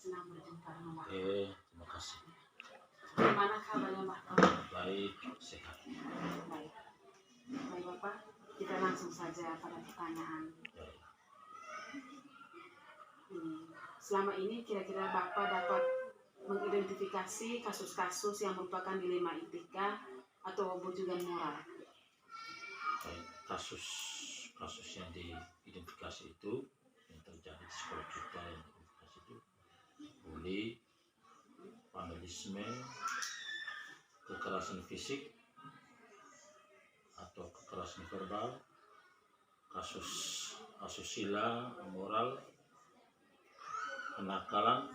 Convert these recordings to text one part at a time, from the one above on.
Senang berjumpa dengan Bapak. Terima kasih. Bagaimana kabarnya Bapak? Baik, sehat. Baik. Baik Bapak, kita langsung saja pada pertanyaan. Selama ini kira-kira Bapak dapat mengidentifikasi kasus-kasus yang merupakan dilema etika atau bujukan moral? Baik, kasus yang diidentifikasi itu yang terjadi di sekolah kita yang diidentifikasi itu bully, vandalisme, kekerasan fisik atau kekerasan verbal, kasus asusila, moral, kenakalan,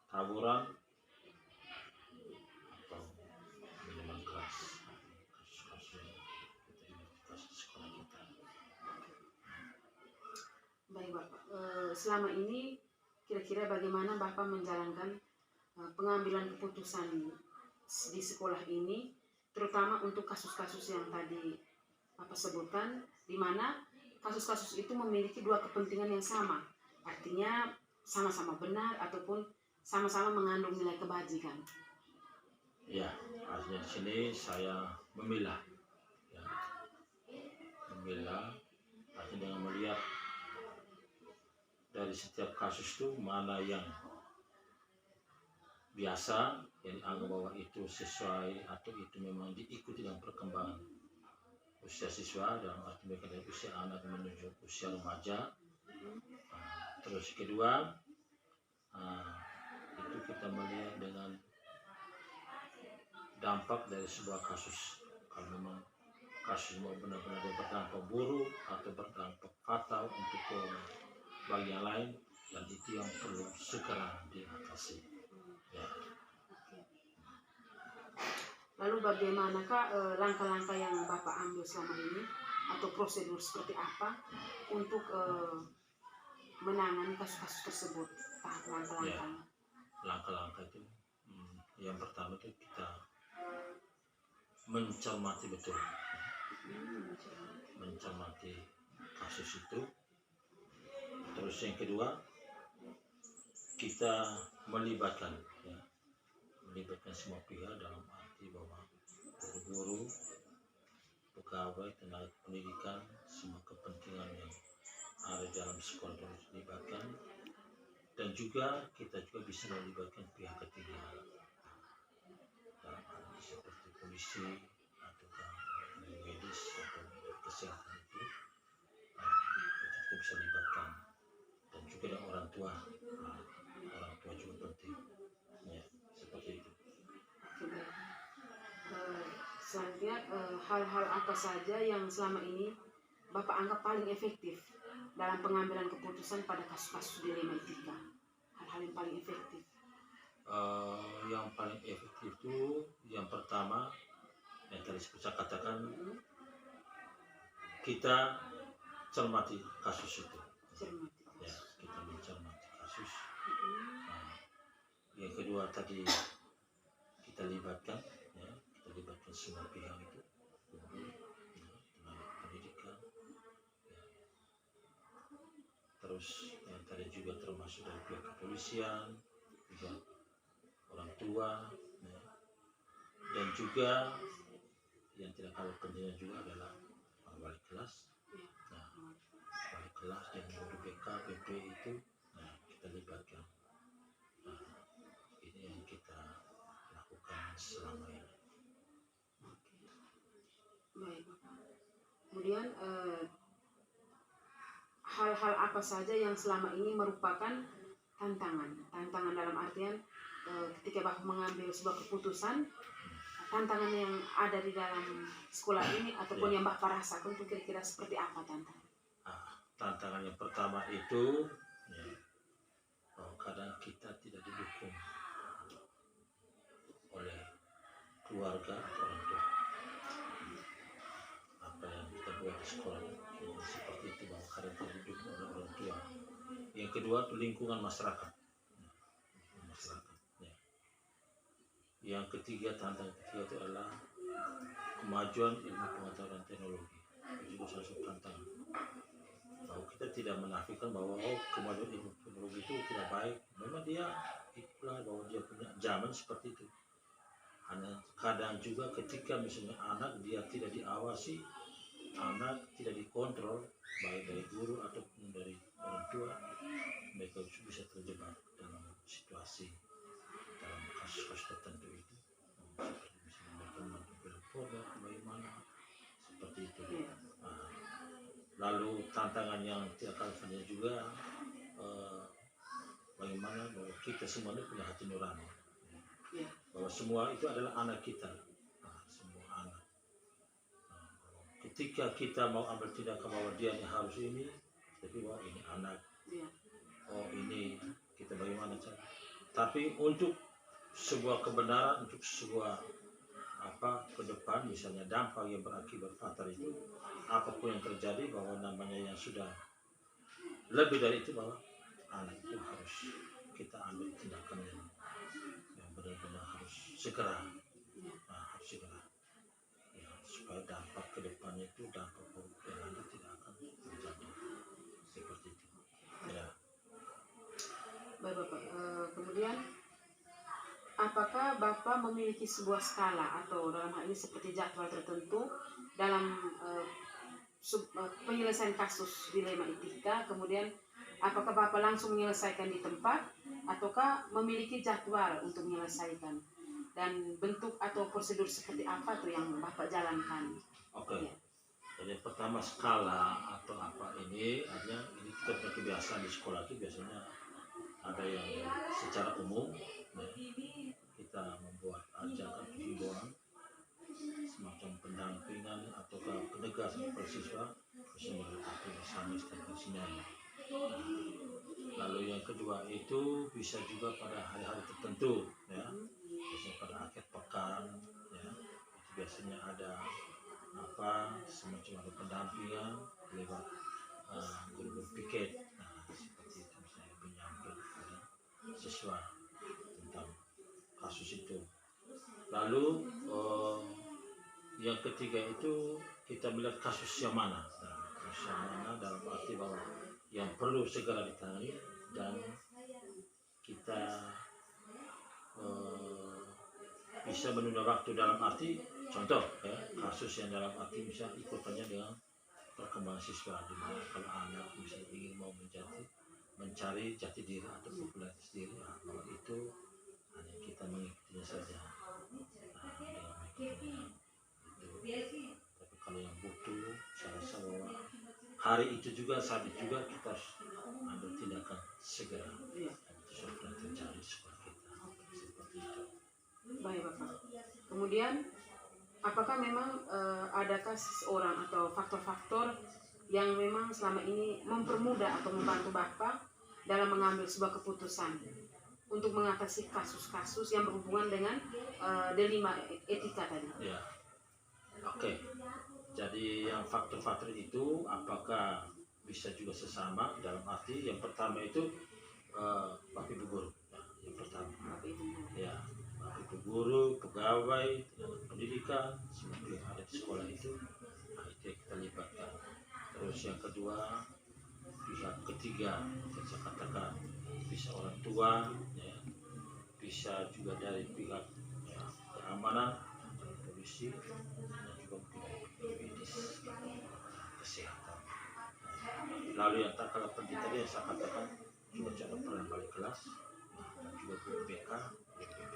tawuran, atau minuman keras. Kasus-kasus yang kita identifikasi di sekolah kita. Baik Bapak, selama ini kira-kira bagaimana Bapak menjalankan pengambilan keputusan di sekolah ini, terutama untuk kasus-kasus yang tadi Bapak sebutkan, di mana kasus-kasus itu memiliki dua kepentingan yang sama, artinya sama-sama benar ataupun sama-sama mengandung nilai kebajikan. Ya, artinya di sini saya memilah, artinya dengan melihat dari setiap kasus itu mana yang biasa, yang dianggap bahwa itu sesuai atau itu memang diikuti dengan perkembangan usia siswa, dalam arti mereka dari usia anak menuju usia remaja. Terus kedua, itu kita melihat dengan dampak dari sebuah kasus. Kalau memang kasus mau benar-benar berdampak buruk atau berdampak fatal untuk bagian lain, dan itu yang perlu segera diatasi. Ya. Lalu bagaimanakah langkah-langkah yang Bapak ambil selama ini atau prosedur seperti apa untuk menangani kasus-kasus tersebut? Langkah-langkahnya. Langkah-langkah itu yang pertama itu kita mencermati betul, mencermati kasus itu. Terus yang kedua, kita melibatkan semua pihak, dalam arti bahwa guru-guru, pegawai, tenaga pendidikan, semua kepentingan yang ada dalam sekolah harus dilibatkan, dan juga kita juga bisa melibatkan pihak ketiga, dalam arti seperti polisi atau medis atau kesehatan itu, kita bisa libatkan, dan juga dengan orang tua juga penting, ya, seperti itu. Selanjutnya, hal-hal apa saja yang selama ini Bapak anggap paling efektif dalam pengambilan keputusan pada kasus-kasus dilema etika? Hal-hal yang paling efektif? Yang paling efektif itu yang pertama, yang tadi saya katakan, kita cermati kasus itu. Ya, kita mencermati kasus. Yang kedua tadi kita libatkan semua pihak itu, tenaga pendidikan, terus yang tadi juga termasuk dari pihak kepolisian, juga orang tua, dan juga yang tidak kalah pentingnya juga adalah wali kelas. Wali kelas dan guru BK, BP itu, kita libatkan. Ini yang kita lakukan selama ini. Baik, Bapak. Kemudian hal-hal apa saja yang selama ini merupakan tantangan dalam artian ketika Bapak mengambil sebuah keputusan, tantangan yang ada di dalam sekolah ini ataupun yang Bapak rasakan itu kira-kira seperti apa tantangan? Tantangan yang pertama itu, kadang kita tidak didukung oleh keluarga atau orang tua. Apa yang kita buat di sekolah seperti itu, bahwa kadang tidak didukung oleh orang tua. Yang kedua itu lingkungan masyarakat. Yang ketiga, tantangan ketiga itu adalah kemajuan ilmu pengetahuan dan teknologi. Itu juga salah satu tantangan. Bahwa kita tidak menafikan bahwa kemajuan ilmu teknologi itu tidak baik. baik, memang dia itulah bahwa dia punya zaman seperti itu. Kadang juga ketika misalnya anak dia tidak diawasi, anak tidak dikontrol baik dari guru ataupun dari orang tua, mereka bisa terjebak dalam situasi, dalam kasus-kasus tertentu itu, seperti misalnya berteman dengan porno, bagaimana seperti itu. Nah, lalu tantangan yang tidak kalah juga bagaimana bahwa kita semua ini punya hati nurani, bahwa semua itu adalah anak kita. Semua anak. Ketika kita mau ambil tindakan bahwa dia harus ini, tapi bahwa ini anak, oh ini kita bagaimana cara. Tapi untuk sebuah kebenaran, untuk sebuah ke depan, misalnya dampak yang berakibat fatal itu, apapun yang terjadi, bahwa namanya yang sudah lebih dari itu, bahwa anak itu harus kita ambil tindakan yang benar-benar harus segera, harus segera, ya, supaya dampak ke depannya itu, dampak buruk yang nanti tidak akan terjadi seperti itu. Ya. Baik Bapak, kemudian apakah Bapak memiliki sebuah skala atau dalam hal ini seperti jadwal tertentu dalam penyelesaian kasus dilema etika, kemudian apakah Bapak langsung menyelesaikan di tempat ataukah memiliki jadwal untuk menyelesaikan, dan bentuk atau prosedur seperti apa tuh yang Bapak jalankan? Oke. Ya. Jadi pertama skala atau apa ini, artinya ini kita punya kebiasaan di sekolah itu biasanya ada yang secara umum, ya, kita membuat ajakan himbauan semacam pendampingan atau penegasan pada siswa bersama bersama siswa. Lalu yang kedua itu bisa juga pada hari-hari tertentu, ya, biasanya pada akhir pekan, ya, itu biasanya ada semacam ada pendampingan lewat guru-guru piket, seperti itu, misalnya menyampaikan kepada siswa tentang kasus itu. Lalu yang ketiga itu kita melihat kasus yang mana, kasus yang mana dalam arti bahwa yang perlu segera ditangani, dan kita bisa menunda waktu dalam arti, contoh ya, kasus yang dalam arti bisa ikutannya dengan perkembangan siswa, di mana kalau anak misalnya ingin mau mencari jati diri atau popularitas diri, kalau itu hanya kita mengikutinya saja, dengan itu. Tapi kalau yang butuh, saya rasa bahwa hari itu juga, saat itu juga kita harus ambil tindakan segera. Itu sudah terjadi di sekolah kita, seperti itu. Baik Bapak. Kemudian apakah memang adakah seseorang atau faktor-faktor yang memang selama ini mempermudah atau membantu Bapak dalam mengambil sebuah keputusan untuk mengatasi kasus-kasus yang berhubungan dengan dilema etika tadi? Ya. Oke. Jadi yang faktor-faktor itu apakah bisa juga sesama, dalam arti yang pertama itu Bapak Ibu guru, yang pertama. Ya, Bapak Ibu guru, pegawai, pendidikan, semua yang ada di sekolah itu yang kita libatkan. Terus yang kedua, pihak ketiga, saya katakan bisa orang tua, ya, bisa juga dari pihak keamanan, polisi, dan juga medis, kesehatan. Lalu yang tak kalah penting tadi yang saya katakan juga cara peran balik kelas, dan juga guru BK, BPP.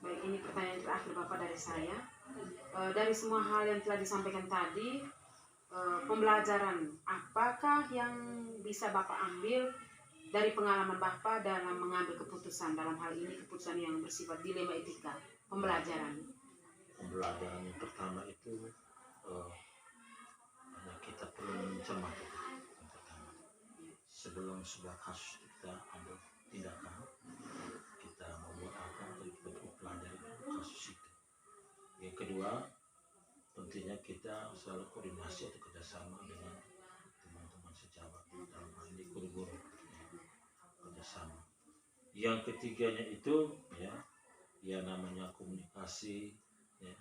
Baik, ini pertanyaan terakhir Bapak dari saya. Dari semua hal yang telah disampaikan tadi, pembelajaran apakah yang bisa Bapak ambil dari pengalaman Bapak dalam mengambil keputusan, dalam hal ini keputusan yang bersifat dilema etika, pembelajaran? Pembelajaran yang pertama itu kita perlu mencermati yang pertama. Sebelum sebuah kasus kita ambil tindakan, kita membuat apa, jadi kita perlu pelajari kasus itu. Yang kedua, tentunya kita selalu koordinasi atau kerjasama dengan teman-teman sejawat, dalam hal ini guru-guru, kerjasama. Yang ketiganya itu ya namanya komunikasi, ya,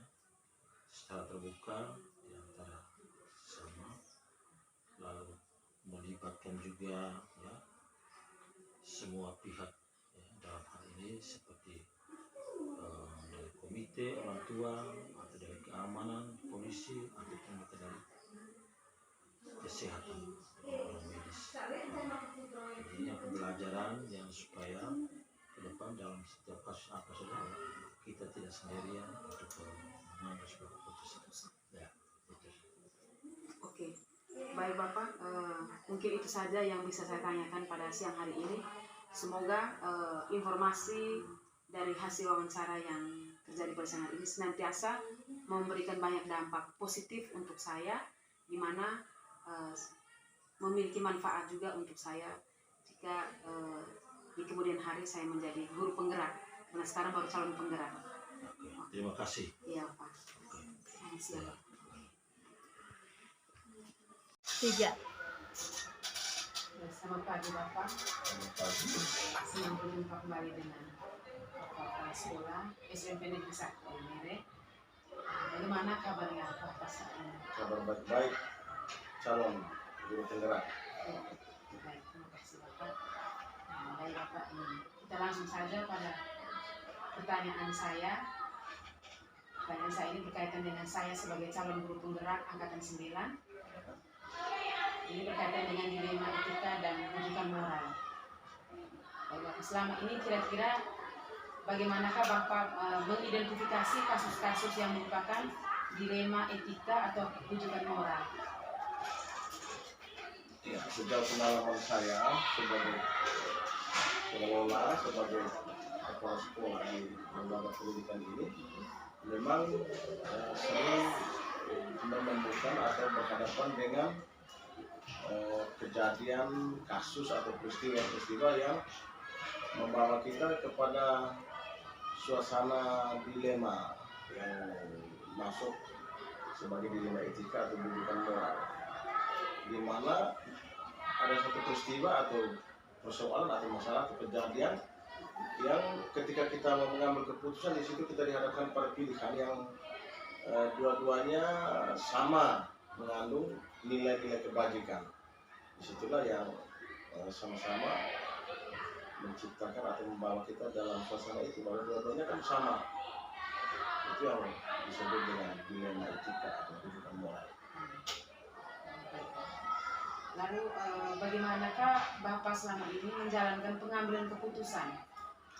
secara terbuka di antara sama, lalu melibatkan juga ya semua pihak ya, dalam hal ini seperti dari komite orang tua atau dari keamanan polisi ataupun dari kesehatan orang medis. Jadi ini pembelajaran yang supaya ke depan dalam setiap kasus apa saja kita tidak sendirian untuk mengambil sebuah keputusan. Ya, betul. Oke, baik Bapak, mungkin itu saja yang bisa saya tanyakan pada siang hari ini. Semoga informasi dari hasil wawancara yang terjadi pada siang hari ini senantiasa memberikan banyak dampak positif untuk saya, di mana memiliki manfaat juga untuk saya jika di kemudian hari saya menjadi guru penggerak, karena sekarang baru calon penggerak. Oke, terima kasih. Iya Pak. Selamat siang. 3. Selamat pagi Bapak. Selamat pagi. Senang berjumpa kembali dengan Bapak Sekolah SMP Negeri 1 Mere. Bagaimana kabarnya Bapak saat ini? Kabar baik-baik, calon guru penggerak. Baik, terima kasih Bapak. Baik Bapak, kita langsung saja pada pertanyaan saya. Pertanyaan saya ini berkaitan dengan saya sebagai calon guru penggerak angkatan 9. Ini berkaitan dengan dilema etika dan rujukan moral. Baik Bapak, selama ini kira-kira bagaimanakah Bapak mengidentifikasi kasus-kasus yang merupakan dilema etika atau rujukan moral? Ya, sejauh pengalaman saya sebagai pengelola, sebagai kepala sekolah di lembaga pendidikan ini, memang sering menemukan atau berhadapan dengan kejadian, kasus atau peristiwa-peristiwa yang membawa kita kepada suasana dilema yang masuk sebagai dilema etika atau rujukan moral, di mana ada satu peristiwa atau persoalan atau masalah atau kejadian yang ketika kita mau mengambil keputusan, di situ kita dihadapkan pada pilihan yang dua-duanya sama mengandung nilai-nilai kebajikan. Disitulah yang sama-sama menciptakan atau membawa kita dalam suasana itu, bahwa dua-duanya kan sama. Itu yang disebut dengan dilema etika atau rujukan moral. Lalu bagaimanakah Bapak selama ini menjalankan pengambilan keputusan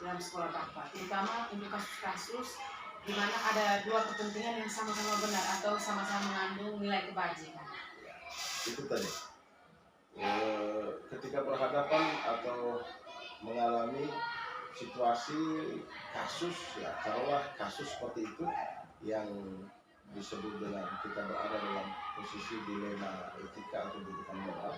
dalam sekolah Bapak, terutama untuk kasus-kasus di mana ada dua kepentingan yang sama-sama benar atau sama-sama mengandung nilai kebajikan? Itu tadi. Ketika berhadapan atau mengalami situasi kasus, ya taruhlah kasus seperti itu yang disebut dengan kita berada dalam posisi dilema etika atau rujukan moral,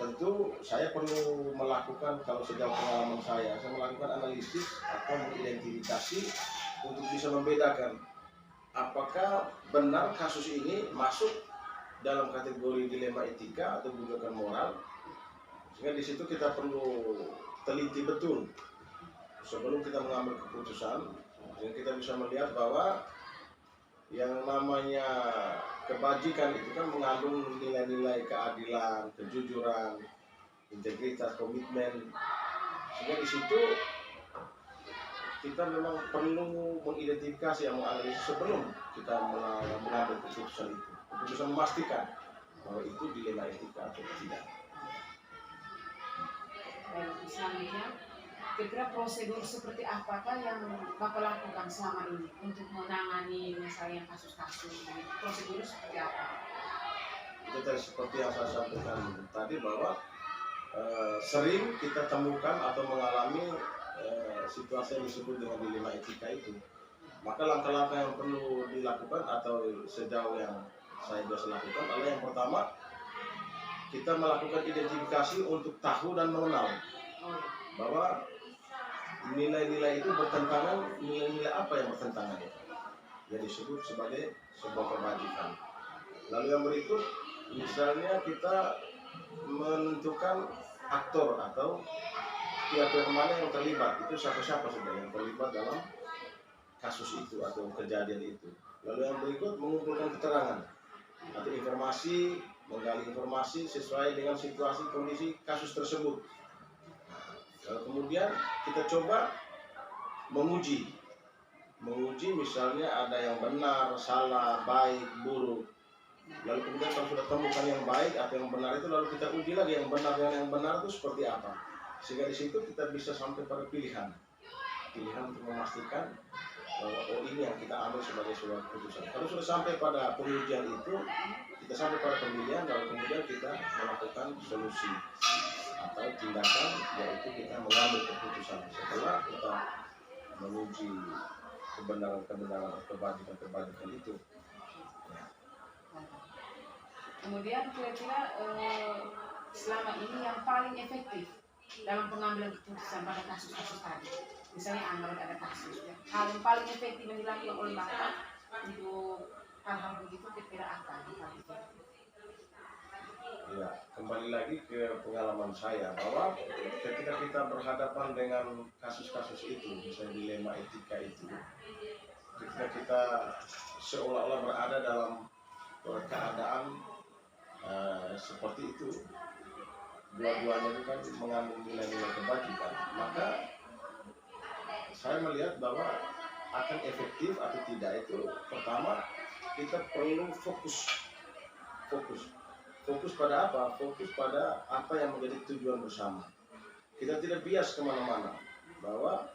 tentu saya perlu melakukan, kalau sejauh pengalaman saya melakukan analisis atau mengidentifikasi untuk bisa membedakan apakah benar kasus ini masuk dalam kategori dilema etika atau rujukan moral. Sehingga di situ kita perlu teliti betul sebelum kita mengambil keputusan, sehingga kita bisa melihat bahwa yang namanya kebajikan itu kan mengandung nilai-nilai keadilan, kejujuran, integritas, komitmen. Sehingga di situ kita memang perlu mengidentifikasi, menganalisis sebelum kita mengambil keputusan itu, untuk bisa memastikan bahwa itu dilema etika atau tidak. Baik, selanjutnya, kira-kira prosedur seperti apakah yang Bapak lakukan selama ini untuk menangani misalnya kasus-kasus ini? Prosedur seperti apa? Itu tadi seperti yang saya sampaikan tadi, bahwa sering kita temukan atau mengalami situasi yang disebut dengan dilema etika itu. Maka langkah-langkah yang perlu dilakukan atau sejauh yang saya biasa lakukan adalah yang pertama, kita melakukan identifikasi untuk tahu dan mengenal bahwa nilai-nilai itu bertentangan, nilai-nilai apa yang bertentangan itu yang disebut sebagai sebuah kebajikan. Lalu yang berikut, misalnya kita menentukan aktor atau pihak-pihak mana yang terlibat, itu siapa-siapa saja yang terlibat dalam kasus itu atau kejadian itu. Lalu yang berikut, mengumpulkan keterangan atau informasi menggali informasi sesuai dengan situasi kondisi kasus tersebut. Lalu kemudian kita coba menguji misalnya ada yang benar, salah, baik, buruk. Lalu kemudian kalau sudah temukan yang baik atau yang benar itu, lalu kita uji lagi yang benar dan yang benar itu seperti apa. Sehingga di situ kita bisa sampai pada pilihan untuk memastikan bahwa ini yang kita ambil sebagai sebuah keputusan. Kalau sudah sampai pada pengujian itu, kita sampai pada pemilihan, lalu kemudian kita melakukan solusi atau tindakan, yaitu kita mengambil keputusan setelah kita menguji kebenaran kebajikan itu. Kemudian kira-kira selama ini yang paling efektif dalam pengambilan keputusan pada kasus-kasus tadi, misalnya anggap ada kasus, ya, hal yang paling efektif yang dilakukan oleh Bapak untuk hal-hal begitu kira-kira apa? Ya, kembali lagi ke pengalaman saya bahwa ketika kita berhadapan dengan kasus-kasus itu, misalnya dilema etika itu, ketika kita seolah-olah berada dalam keadaan seperti itu, dua-duanya itu kan mengandung nilai-nilai kebajikan, maka saya melihat bahwa akan efektif atau tidak itu, pertama kita perlu fokus pada apa? Fokus pada apa yang menjadi tujuan bersama. Kita tidak bias kemana-mana, bahwa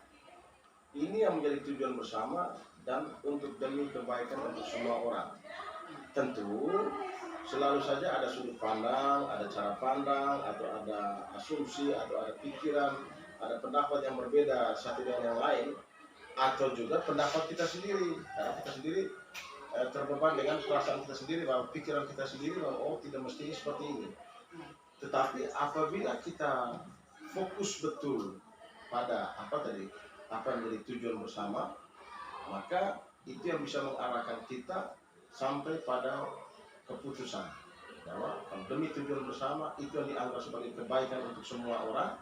ini yang menjadi tujuan bersama dan untuk demi kebaikan untuk semua orang. Tentu selalu saja ada sudut pandang, ada cara pandang, atau ada asumsi, atau ada pikiran, ada pendapat yang berbeda satu dengan yang lain, atau juga pendapat kita sendiri. Karena kita sendiri terbeban dengan perasaan kita sendiri, bahwa pikiran kita sendiri bahwa oh tidak mestinya seperti ini. Tetapi apabila kita fokus betul pada apa yang menjadi tujuan bersama, maka itu yang bisa mengarahkan kita sampai pada keputusan bahwa demi tujuan bersama itu yang dianggap sebagai kebaikan untuk semua orang,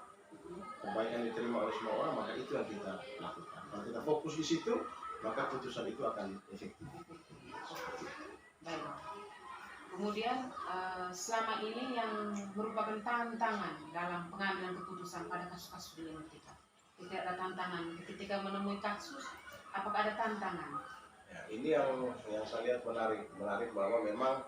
kebaikan diterima oleh semua orang, maka itu yang kita lakukan. Kalau kita fokus di situ, maka putusan itu akan efektif. Baik. Kemudian selama ini yang merupakan tantangan dalam pengambilan keputusan pada kasus-kasus dilema kita. Ketika ada tantangan, ketika menemui kasus, apakah ada tantangan? Ya, ini yang saya lihat menarik bahwa memang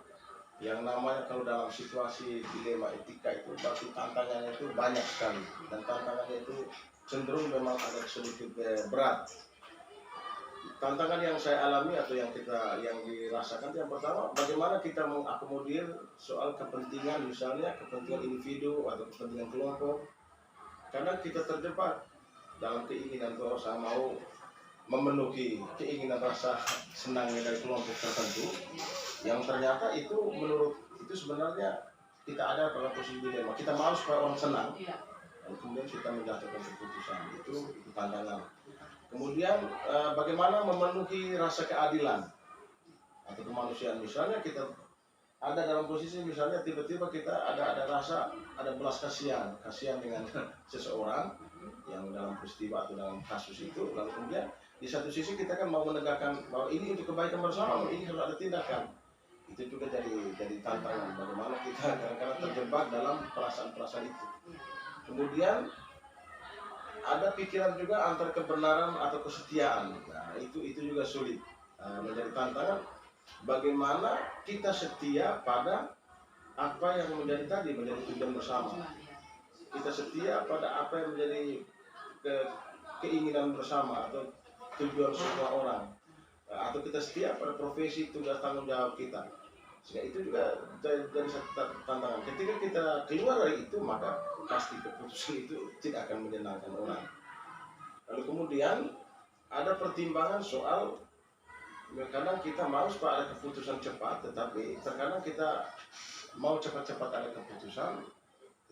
yang namanya kalau dalam situasi dilema etika itu berarti tantangannya itu banyak sekali, dan tantangannya itu cenderung memang agak sedikit berat. Tantangan yang saya alami atau yang dirasakan yang pertama, bagaimana kita mengakomodir soal kepentingan, misalnya kepentingan individu atau kepentingan kelompok. Karena kita terjebak dalam keinginan bahwa saya mau memenuhi keinginan rasa senangnya dari kelompok tertentu, yang ternyata itu menurut itu sebenarnya kita ada pada posisi dilema. Kita mau supaya orang senang, dan kemudian kita menjatuhkan keputusan, itu tantangan. Kemudian bagaimana memenuhi rasa keadilan atau kemanusiaan. Misalnya kita ada dalam posisi, misalnya tiba-tiba kita ada rasa, ada belas kasihan dengan seseorang yang dalam peristiwa atau dalam kasus itu, lalu kemudian di satu sisi kita kan mau menegakkan bahwa ini untuk kebaikan bersama, ini harus ada tindakan. Itu juga jadi tantangan bagaimana kita kadang-kadang terjebak dalam perasaan-perasaan itu. Kemudian ada pikiran juga antara kebenaran atau kesetiaan. Nah, itu juga sulit. Menjadi tantangan bagaimana kita setia pada apa yang menjadi tujuan bersama. Kita setia pada apa yang menjadi keinginan bersama atau tujuan semua orang. Atau kita setia pada profesi, tugas, tanggung jawab kita. Sehingga itu juga jadi satu tantangan. Ketika kita keluar dari itu, maka pasti keputusan itu tidak akan menyenangkan orang. Lalu kemudian ada pertimbangan soal, kadang kita mau supaya ada keputusan cepat, tetapi terkadang kita mau cepat-cepat ada keputusan,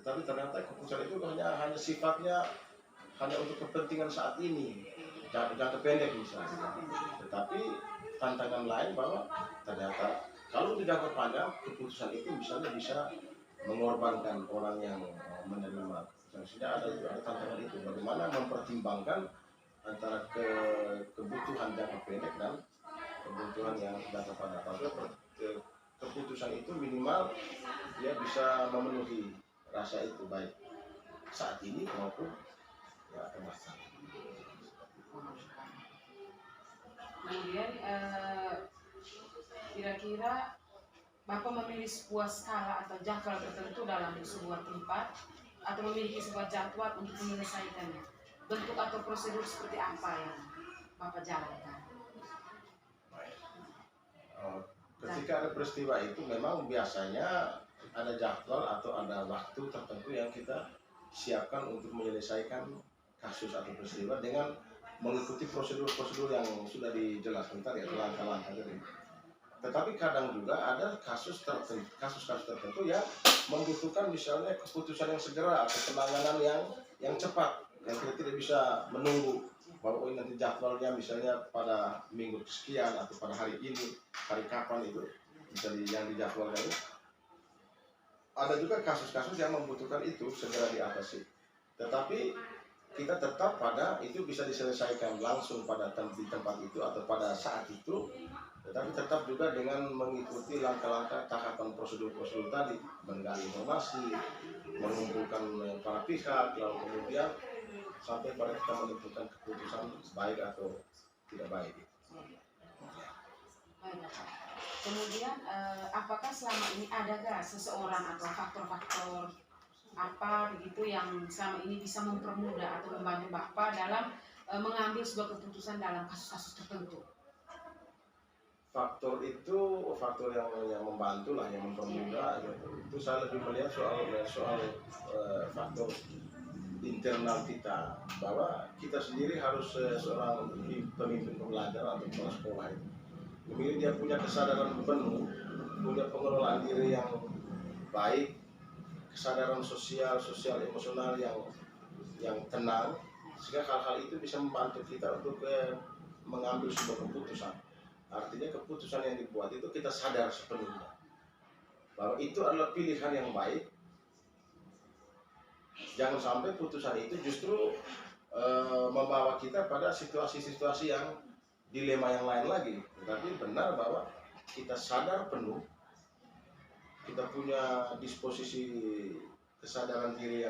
tetapi ternyata keputusan itu hanya sifatnya hanya untuk kepentingan saat ini, jangka pendek misalnya. Tetapi tantangan lain bahwa ternyata kalau di jangka panjang keputusan itu misalnya bisa mengorbankan orang yang menerima keputusan. Sehingga ada tantangan itu, bagaimana mempertimbangkan antara kebutuhan jangka pendek dan kebutuhan yang jangka panjang. keputusan itu minimal dia bisa memenuhi rasa itu baik saat ini maupun ya akan datang. Kemudian kira-kira Bapak memilih sebuah skala atau jadwal tertentu dalam sebuah tempat atau memiliki sebuah jadwal untuk menyelesaikannya. Bentuk atau prosedur seperti apa yang Bapak jalankan? Ketika ada peristiwa itu memang biasanya ada jadwal atau ada waktu tertentu yang kita siapkan untuk menyelesaikan kasus atau peristiwa dengan mengikuti prosedur-prosedur yang sudah dijelaskan tadi atau langkah-langkah tadi. Tetapi kadang juga ada kasus-kasus tertentu yang membutuhkan misalnya keputusan yang segera atau penanganan yang cepat, yang kita tidak bisa menunggu bahwa nanti jadwalnya misalnya pada minggu sekian atau pada hari ini, hari kapan itu bisa yang dijadwalkan itu. Ada juga kasus-kasus yang membutuhkan itu segera diatasi. Tetapi kita tetap pada itu bisa diselesaikan langsung pada di tempat itu atau pada saat itu, tetapi tetap juga dengan mengikuti langkah-langkah tahapan prosedur-prosedur tadi, menggali informasi, mengumpulkan para pihak, lalu kemudian sampai pada kita menentukan keputusan baik atau tidak baik. Kemudian apakah selama ini adakah seseorang atau faktor-faktor apa begitu yang selama ini bisa mempermudah atau membantu Bapak dalam mengambil sebuah keputusan dalam kasus-kasus tertentu? Faktor itu faktor yang membantu lah, yang mempermudah. Itu saya lebih melihat soal faktor internal kita, bahwa kita sendiri harus seorang pemimpin pembelajar atau kepala sekolah itu kemudian dia punya kesadaran penuh, punya pengelolaan diri yang baik, kesadaran sosial emosional yang tenang, sehingga hal-hal itu bisa membantu kita untuk mengambil sebuah keputusan. Artinya keputusan yang dibuat itu kita sadar sepenuhnya bahwa itu adalah pilihan yang baik. Jangan sampai putusan itu justru membawa kita pada situasi-situasi yang dilema yang lain lagi. Tapi benar bahwa kita sadar penuh, kita punya disposisi kesadaran diri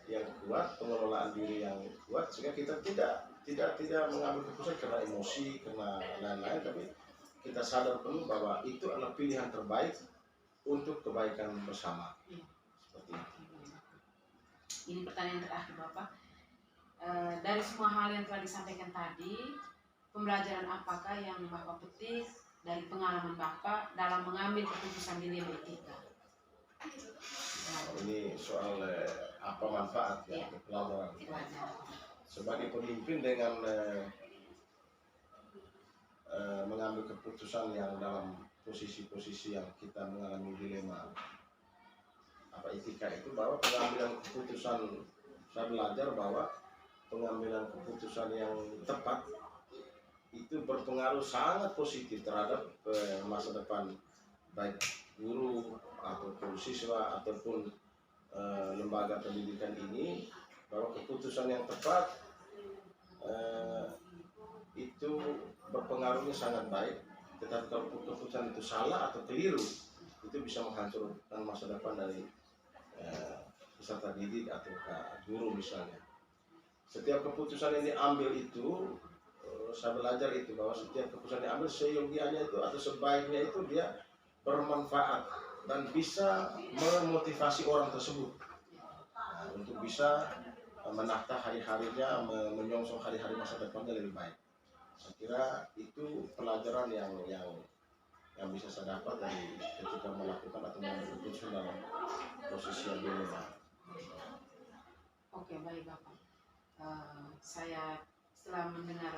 yang kuat, pengelolaan diri yang kuat, sehingga kita tidak mengambil keputusan karena emosi, karena lain-lain, tapi kita sadar penuh bahwa itu adalah pilihan terbaik untuk kebaikan bersama. Seperti itu. Ini pertanyaan terakhir Bapak. Dari semua hal yang telah disampaikan tadi, pembelajaran apakah yang Bapak petik dari pengalaman Bapak dalam mengambil keputusan dilema etika? Ini soal apa manfaat ya, pelajaran. Sebagai pemimpin dengan mengambil keputusan yang dalam posisi-posisi yang kita mengalami dilema apa etika itu, bahwa pengambilan keputusan, saya belajar bahwa pengambilan keputusan yang tepat itu berpengaruh sangat positif terhadap masa depan baik guru ataupun siswa ataupun lembaga pendidikan ini, bahwa keputusan yang tepat itu berpengaruhnya sangat baik. Tetapi kalau keputusan itu salah atau keliru, itu bisa menghancurkan masa depan dari peserta didik atau guru misalnya. Setiap keputusan yang diambil itu, saya belajar itu bahwa setiap keputusan yang diambil seyogianya itu atau sebaiknya itu dia bermanfaat dan bisa memotivasi orang tersebut untuk bisa menata hari-harinya, menyongsong hari-hari masa depannya lebih baik. Saya kira itu pelajaran yang bisa saya dapat dari ketika melakukan atau mengambil keputusan dalam posisi yang dilema. Oke, baik Bapak. Saya setelah mendengar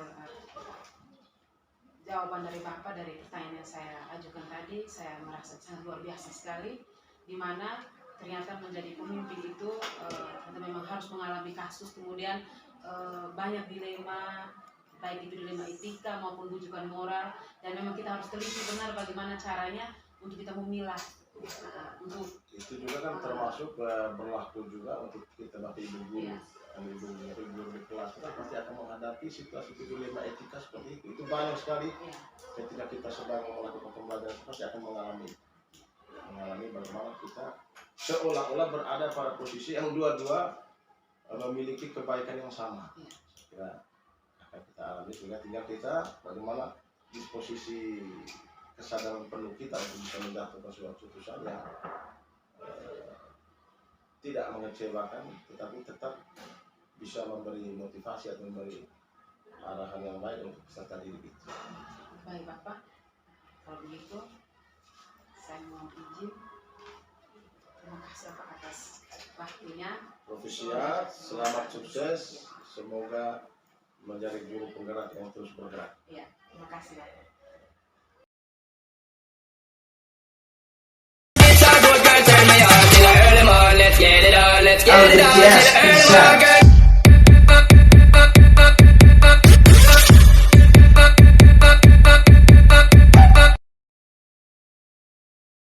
jawaban dari Bapak dari pertanyaan yang saya ajukan tadi, saya merasa sangat luar biasa sekali, di mana ternyata menjadi pemimpin itu kita memang harus mengalami kasus, kemudian banyak dilema, baik itu dilema etika maupun rujukan moral, dan memang kita harus teliti benar bagaimana caranya untuk kita memilah untuk itu juga kan termasuk berlaku juga untuk kita bapak ibu guru. Guru di kelas kan pasti akan menghadapi situasi dilema etika seperti itu. Itu banyak sekali ketika kita sedang melakukan pembelajaran, pasti akan mengalami. mengalami bagaimana kita seolah-olah berada pada posisi yang dua-dua memiliki kebaikan yang sama. Ya, akan kita alami sehingga tinggal kita bagaimana disposisi kesadaran penuh kita untuk bisa menjatuhkan suatu putusan yang tidak mengecewakan, tetapi tetap bisa memberi motivasi atau memberi arahan yang baik untuk peserta didik itu. Baik Bapak, kalau begitu saya mau izin. Terima kasih Bapak atas waktunya. Profesiat, selamat sukses, semoga menjadi juru penggerak yang terus bergerak. Ya, terima kasih Bapak. Let's get it on, let's get it on.